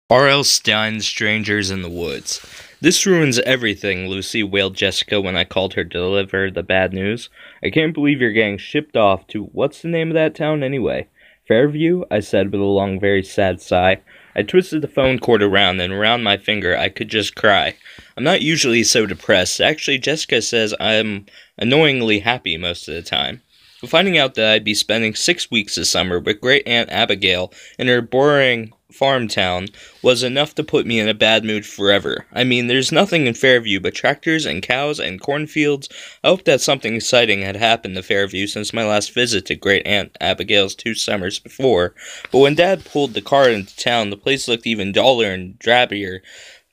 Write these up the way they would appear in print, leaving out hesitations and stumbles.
R.L. Stine's Strangers in the Woods. This ruins everything, Lucy, wailed Jessica when I called her to deliver the bad news. I can't believe you're getting shipped off to what's the name of that town anyway? Fairview? I said with a long, very sad sigh. I twisted the phone cord around, and around my finger I could just cry. I'm not usually so depressed. Actually, Jessica says I'm annoyingly happy most of the time. Finding out that I'd be spending 6 weeks this summer with Great Aunt Abigail in her boring farm town was enough to put me in a bad mood forever. I mean, there's nothing in Fairview but tractors and cows and cornfields. I hoped that something exciting had happened to Fairview since my last visit to Great Aunt Abigail's 2 summers before, but when Dad pulled the car into town, the place looked even duller and drabbier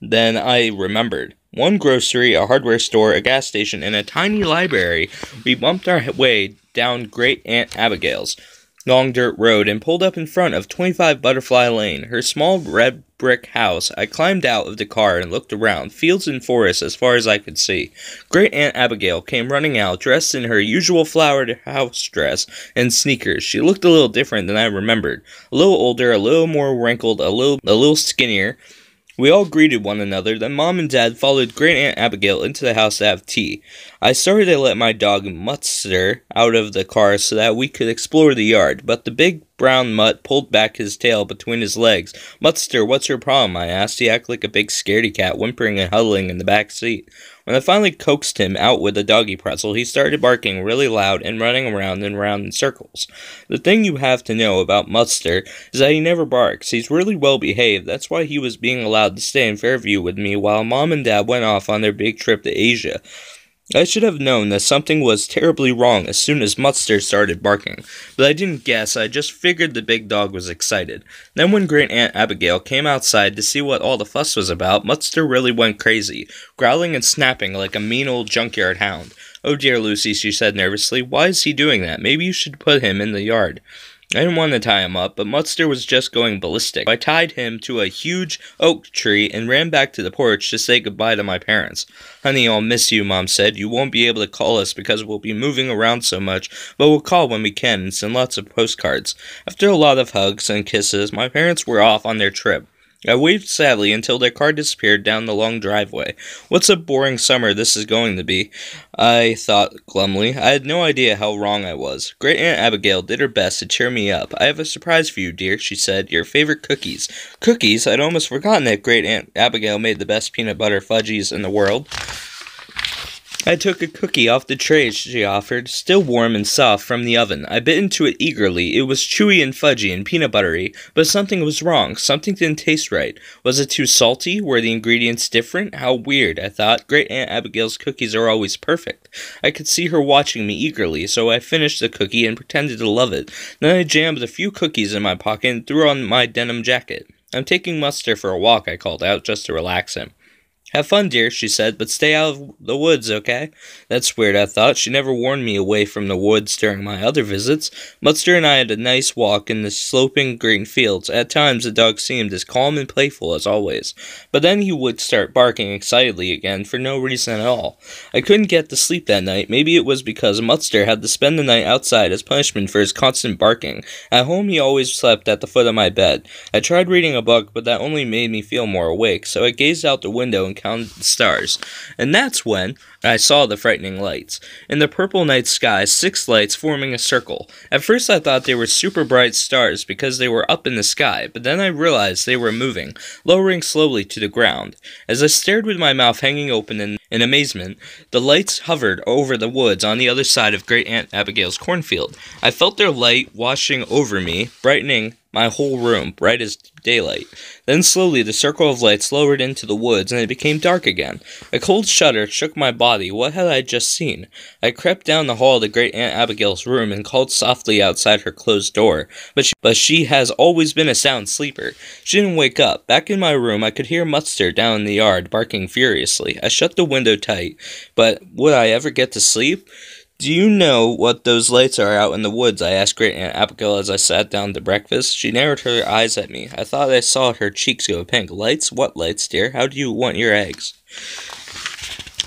than I remembered. One grocery, a hardware store, a gas station, and a tiny library. We bumped our way down Great Aunt Abigail's long dirt road and pulled up in front of 25 Butterfly Lane, her small red brick house. I climbed out of the car and looked around, fields and forests as far as I could see. Great Aunt Abigail came running out, dressed in her usual flowered house dress and sneakers. She looked a little different than I remembered. A little older, a little more wrinkled, a little skinnier. We all greeted one another, then Mom and Dad followed Great Aunt Abigail into the house to have tea. I started to let my dog Muttster out of the car so that we could explore the yard, but the big brown mutt pulled back his tail between his legs. Muttster, what's your problem? I asked. He acted like a big scaredy cat, whimpering and huddling in the back seat. When I finally coaxed him out with a doggy pretzel, he started barking really loud and running around and around in circles. The thing you have to know about Muttster is that he never barks. He's really well behaved. That's why he was being allowed to stay in Fairview with me while Mom and Dad went off on their big trip to Asia. I should have known that something was terribly wrong as soon as Muttster started barking, but I didn't guess. I just figured the big dog was excited. Then when Great Aunt Abigail came outside to see what all the fuss was about, Muttster really went crazy, growling and snapping like a mean old junkyard hound. Oh dear, Lucy, she said nervously. Why is he doing that? Maybe you should put him in the yard. I didn't want to tie him up, but Muttster was just going ballistic. I tied him to a huge oak tree and ran back to the porch to say goodbye to my parents. Honey, I'll miss you, Mom said. You won't be able to call us because we'll be moving around so much, but we'll call when we can and send lots of postcards. After a lot of hugs and kisses, my parents were off on their trip. I waved sadly until their car disappeared down the long driveway. What a boring summer this is going to be, I thought glumly. I had no idea how wrong I was. Great Aunt Abigail did her best to cheer me up. I have a surprise for you, dear, she said. Your favorite cookies. Cookies? I'd almost forgotten that Great Aunt Abigail made the best peanut butter fudgies in the world. I took a cookie off the tray she offered, still warm and soft from the oven. I bit into it eagerly. It was chewy and fudgy and peanut buttery, but something was wrong. Something didn't taste right. Was it too salty? Were the ingredients different? How weird, I thought. Great Aunt Abigail's cookies are always perfect. I could see her watching me eagerly, so I finished the cookie and pretended to love it. Then I jammed a few cookies in my pocket and threw on my denim jacket. I'm taking Muttster for a walk, I called out, just to relax him. Have fun, dear, she said, but stay out of the woods, okay? That's weird, I thought. She never warned me away from the woods during my other visits. Muttster and I had a nice walk in the sloping green fields. At times, the dog seemed as calm and playful as always. But then he would start barking excitedly again for no reason at all. I couldn't get to sleep that night. Maybe it was because Muttster had to spend the night outside as punishment for his constant barking. At home, he always slept at the foot of my bed. I tried reading a book, but that only made me feel more awake, so I gazed out the window and counted the stars. And that's when I saw the frightening lights. In the purple night sky, 6 lights forming a circle. At first I thought they were super bright stars because they were up in the sky, but then I realized they were moving, lowering slowly to the ground. As I stared with my mouth hanging open in amazement, the lights hovered over the woods on the other side of Great Aunt Abigail's cornfield. I felt their light washing over me, brightening my whole room, bright as daylight. Then slowly the circle of lights lowered into the woods, and it became dark again. A cold shudder shook my body. What had I just seen? I crept down the hall to Great Aunt Abigail's room and called softly outside her closed door, but she has always been a sound sleeper. She didn't wake up. Back in my room, I could hear Muttster down in the yard, barking furiously. I shut the window tight, but would I ever get to sleep? Do you know what those lights are out in the woods? I asked Great Aunt Abigail as I sat down to breakfast. She narrowed her eyes at me. I thought I saw her cheeks go pink. Lights? What lights, dear? How do you want your eggs?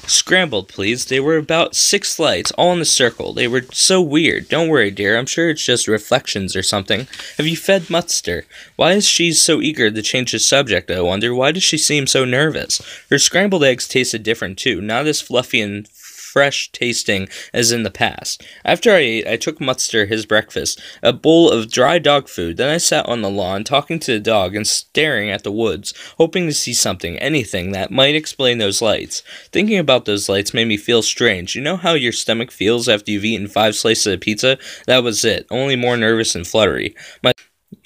Scrambled, please. They were about 6 lights, all in a circle. They were so weird. Don't worry, dear. I'm sure it's just reflections or something. Have you fed Mutster? Why is she so eager to change the subject, I wonder? Why does she seem so nervous? Her scrambled eggs tasted different, too. Not as fluffy and fresh tasting as in the past. After I ate, I took Mutster his breakfast, a bowl of dry dog food. Then I sat on the lawn, talking to the dog and staring at the woods, hoping to see something, anything, that might explain those lights. Thinking about those lights made me feel strange. You know how your stomach feels after you've eaten 5 slices of pizza? That was it, only more nervous and fluttery.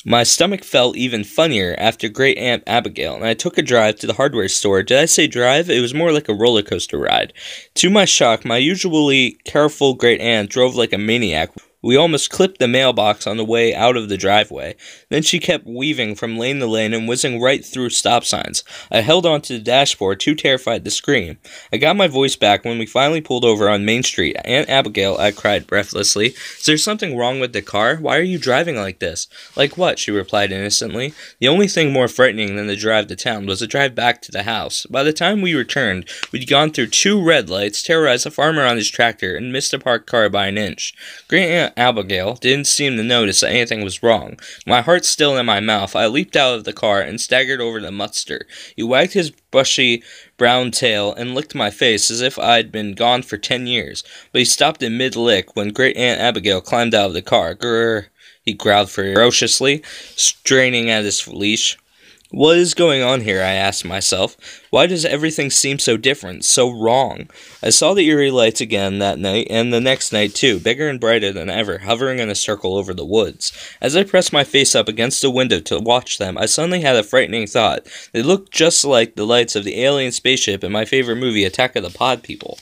My stomach felt even funnier after Great Aunt Abigail, and I took a drive to the hardware store. Did I say drive? It was more like a roller coaster ride. To my shock, my usually careful Great Aunt drove like a maniac. We almost clipped the mailbox on the way out of the driveway. Then she kept weaving from lane to lane and whizzing right through stop signs. I held onto the dashboard, too terrified to scream. I got my voice back when we finally pulled over on Main Street. Aunt Abigail, I cried breathlessly. Is there something wrong with the car? Why are you driving like this? Like what? She replied innocently. The only thing more frightening than the drive to town was the drive back to the house. By the time we returned, we'd gone through 2 red lights, terrorized a farmer on his tractor, and missed a parked car by an inch. Great Aunt Abigail didn't seem to notice that anything was wrong. My heart still in my mouth, I leaped out of the car and staggered over to Mutster. He wagged his bushy brown tail and licked my face as if I'd been gone for 10 years. But he stopped in mid-lick when Great Aunt Abigail climbed out of the car. Grrr, he growled ferociously, straining at his leash. What is going on here, I asked myself. Why does everything seem so different, so wrong? I saw the eerie lights again that night, and the next night too, bigger and brighter than ever, hovering in a circle over the woods. As I pressed my face up against the window to watch them, I suddenly had a frightening thought. They looked just like the lights of the alien spaceship in my favorite movie, Attack of the Pod People.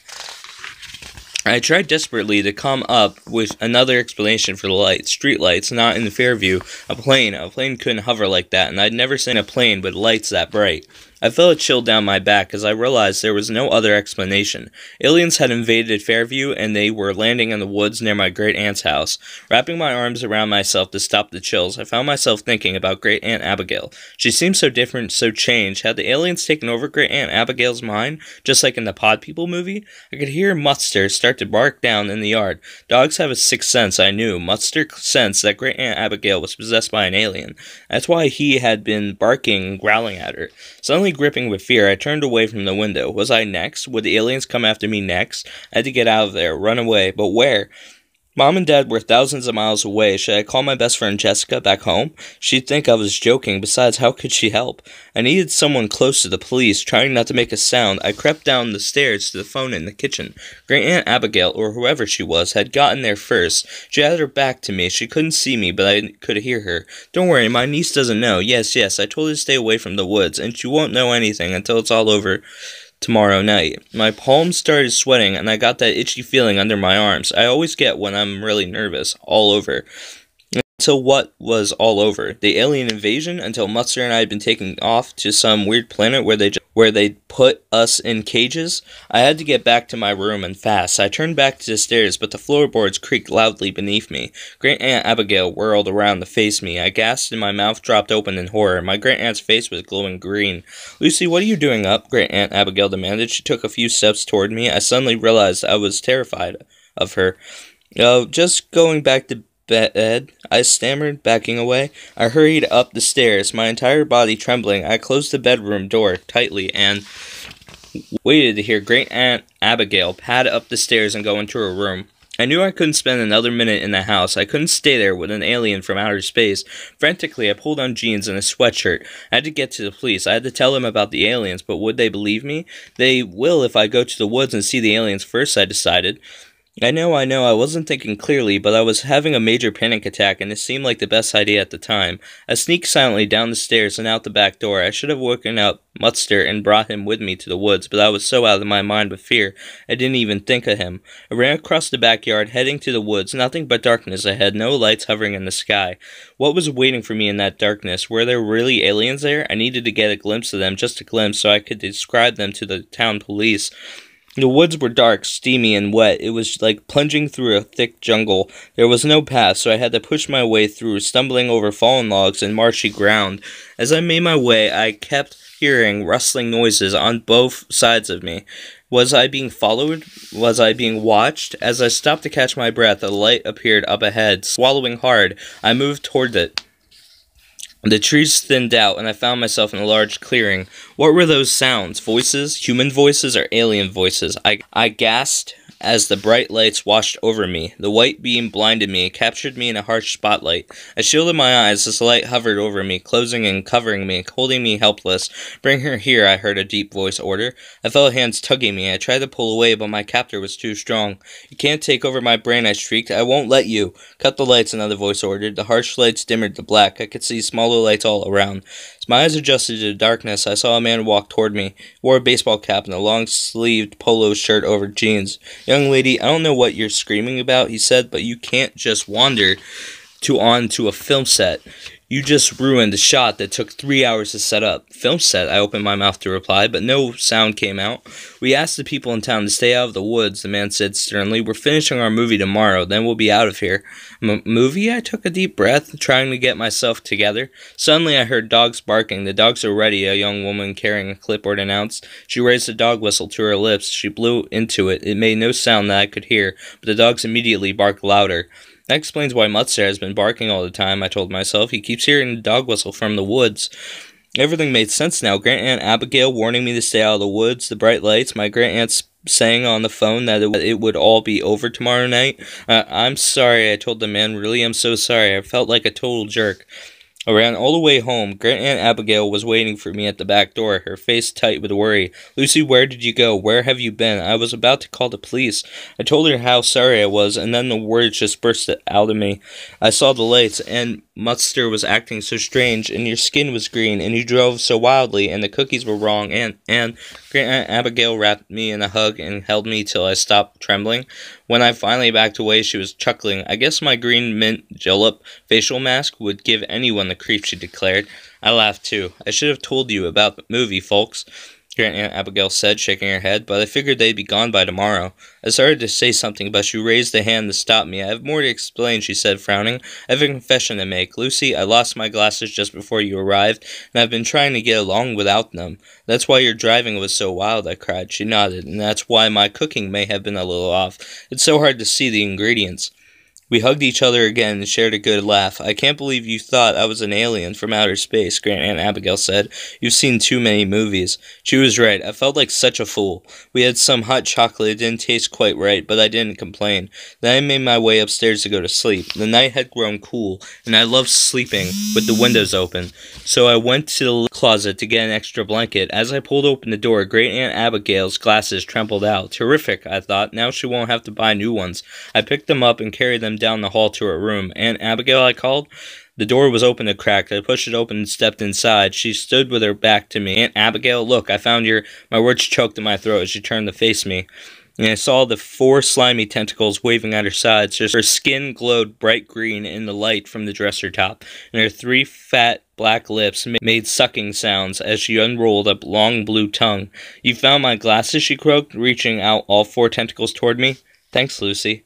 I tried desperately to come up with another explanation for the lights. Street lights, not in Fairview. A plane couldn't hover like that, and I'd never seen a plane with lights that bright. I felt a chill down my back as I realized there was no other explanation. Aliens had invaded Fairview, and they were landing in the woods near my great aunt's house. Wrapping my arms around myself to stop the chills, I found myself thinking about Great Aunt Abigail. She seemed so different, so changed. Had the aliens taken over Great Aunt Abigail's mind, just like in the Pod People movie? I could hear Mutster start to bark down in the yard. Dogs have a sixth sense, I knew. Mutster sensed that Great Aunt Abigail was possessed by an alien. That's why he had been barking and growling at her. Suddenly gripping with fear, I turned away from the window. Was I next? Would the aliens come after me next? I had to get out of there, run away, but where? Mom and Dad were thousands of miles away. Should I call my best friend Jessica back home? She'd think I was joking. Besides, how could she help? I needed someone close to the police. Trying not to make a sound, I crept down the stairs to the phone in the kitchen. Great Aunt Abigail, or whoever she was, had gotten there first. She had her back to me. She couldn't see me, but I could hear her. Don't worry, my niece doesn't know. Yes, I told her to stay away from the woods, and she won't know anything until it's all over tomorrow night. My palms started sweating, and I got that itchy feeling under my arms. I always get when I'm really nervous. All over. Until what was all over? The alien invasion? Until Mutster and I had been taken off to some weird planet where they put us in cages? I had to get back to my room and fast. I turned back to the stairs, but the floorboards creaked loudly beneath me. Great Aunt Abigail whirled around to face me. I gasped and my mouth dropped open in horror. My great aunt's face was glowing green. Lucy, what are you doing up? Great Aunt Abigail demanded. She took a few steps toward me. I suddenly realized I was terrified of her. Oh, just going back to bed, I stammered, backing away. I hurried up the stairs, my entire body trembling. I closed the bedroom door tightly and waited to hear Great Aunt Abigail pad up the stairs and go into her room. I knew I couldn't spend another minute in the house. I couldn't stay there with an alien from outer space. Frantically, I pulled on jeans and a sweatshirt. I had to get to the police. I had to tell them about the aliens, but would they believe me? They will if I go to the woods and see the aliens first, I decided. I know, I wasn't thinking clearly, but I was having a major panic attack, and it seemed like the best idea at the time. I sneaked silently down the stairs and out the back door. I should have woken up Mutster and brought him with me to the woods, but I was so out of my mind with fear, I didn't even think of him. I ran across the backyard, heading to the woods, nothing but darkness ahead, no lights hovering in the sky. What was waiting for me in that darkness? Were there really aliens there? I needed to get a glimpse of them, just a glimpse, so I could describe them to the town police. The woods were dark, steamy, and wet. It was like plunging through a thick jungle. There was no path, so I had to push my way through, stumbling over fallen logs and marshy ground. As I made my way, I kept hearing rustling noises on both sides of me. Was I being followed? Was I being watched? As I stopped to catch my breath, a light appeared up ahead. Swallowing hard, I moved toward it. The trees thinned out, and I found myself in a large clearing. What were those sounds? Voices? Human voices or alien voices? I gasped as the bright lights washed over me. The white beam blinded me and captured me in a harsh spotlight. I shielded my eyes as the light hovered over me, closing and covering me, holding me helpless. "Bring her here," I heard a deep voice order. I felt hands tugging me. I tried to pull away, but my captor was too strong. "You can't take over my brain," I shrieked. "I won't let you." "Cut the lights," another voice ordered. The harsh lights dimmered the black. I could see smaller lights all around. As my eyes adjusted to the darkness, I saw a man walk toward me. He wore a baseball cap and a long-sleeved polo shirt over jeans. "Young lady, I don't know what you're screaming about," he said, "but you can't just wander onto a film set. You just ruined a shot that took 3 hours to set up." "Film set?" I opened my mouth to reply, but no sound came out. "We asked the people in town to stay out of the woods," the man said sternly. "We're finishing our movie tomorrow, then we'll be out of here." "Movie?" I took a deep breath, trying to get myself together. Suddenly I heard dogs barking. "The dogs are ready," a young woman carrying a clipboard announced. She raised the dog whistle to her lips. She blew into it. It made no sound that I could hear, but the dogs immediately barked louder. "That explains why Mutzer has been barking all the time," I told myself. "He keeps hearing the dog whistle from the woods." Everything made sense now. Great-Aunt Abigail warning me to stay out of the woods, the bright lights, my great-aunt saying on the phone that it would all be over tomorrow night. "I'm sorry," I told the man. "Really, I'm so sorry. I felt like a total jerk." I ran all the way home. Great-Aunt Abigail was waiting for me at the back door, her face tight with worry. "Lucy, where did you go? Where have you been?" I was about to call the police. I told her how sorry I was, and then the words just burst out of me. "I saw the lights, and Mutster was acting so strange, and your skin was green, and you drove so wildly, and the cookies were wrong, and Great-Aunt Abigail wrapped me in a hug and held me till I stopped trembling. When I finally backed away, she was chuckling. "I guess my green mint julep facial mask would give anyone the creeps," she declared. I laughed too. "I should have told you about the movie, folks," Great-Aunt Abigail said, shaking her head, "but I figured they'd be gone by tomorrow." I started to say something, but she raised a hand to stop me. "I have more to explain," she said, frowning. "I have a confession to make. Lucy, I lost my glasses just before you arrived, and I've been trying to get along without them." "That's why your driving was so wild," I cried. She nodded. "And that's why my cooking may have been a little off. It's so hard to see the ingredients." We hugged each other again and shared a good laugh. "I can't believe you thought I was an alien from outer space," Great-Aunt Abigail said. "You've seen too many movies." She was right. I felt like such a fool. We had some hot chocolate. It didn't taste quite right, but I didn't complain. Then I made my way upstairs to go to sleep. The night had grown cool, and I loved sleeping with the windows open. So I went to the closet to get an extra blanket. As I pulled open the door, Great-Aunt Abigail's glasses trembled out. "Terrific," I thought. "Now she won't have to buy new ones." I picked them up and carried them down the hall to her room. "Aunt Abigail," I called. The door was open a crack. I pushed it open and stepped inside. She stood with her back to me. "Aunt Abigail, look, I found your—" My words choked in my throat as she turned to face me, and I saw the 4 slimy tentacles waving at her sides. Her skin glowed bright green in the light from the dresser top, and her 3 fat black lips made sucking sounds as she unrolled a long blue tongue. "You found my glasses?" she croaked, reaching out all 4 tentacles toward me. "Thanks, Lucy."